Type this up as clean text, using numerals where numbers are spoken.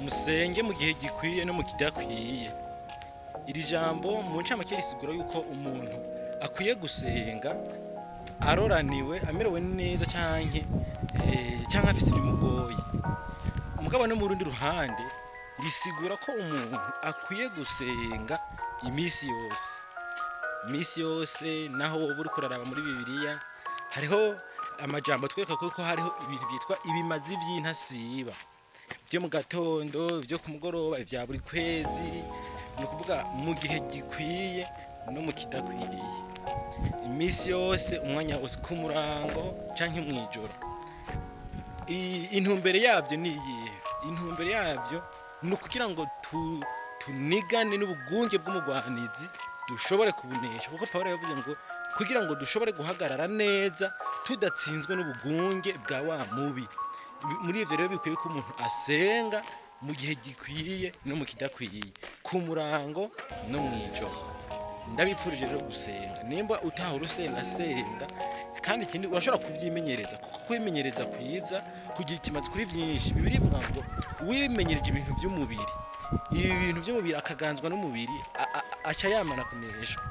musenge mu gihe gikwiye no mu kidakwiye. Iri jambo mu ncamake risigura yuko umuntu akwiye gusenga aroraniwe, amerewe neza canke afise ibimugoye. Mugabo no mu rundi ruhande risigura ko umuntu akwiye gusenga imisi yose, naho woba uriko uraraba muri Bibiliya hariho amajambo atwereka ko hariho ibintu byitwa ibimazi vy'intasiba, vyo mu gatondo, vyo ku mugoroba, vya buri kwezi, ni ukuvuga mu gihe gikwiye no mu kidakwiye, imisi yose, umwanya wose, ku murango canke mw'ijoro. Intumbere yavyo ni iyihe? Intumbere yavyo ni ukugira ngo tunigane n'ubugunge bw'umugwanizi, dushobore kubunesha, kuko Pawulo yavuze ngo kugira ngo dushobore guhagarara neza tudatsinzwe n'ubugunge bwa wa mubi. Muri ivyo rero bikwiye ko umuntu asenga mu gihe gikwiye no mu kidakwiye, ku murango no mw'ijoro. Ndabipfurije rero gusenga, nimba utahora usenga, kandi ikindi urashobora kuvyimenyereza, kuko kwimenyereza kwiza kugira ikimazi kuri vyinshi. Bibiliya ivuga ngo uwimenyereje ibintu vy'umubiri, ibi bintu vy'umubiri akaganzwa n'umubiri, aca yamara kuneshwa.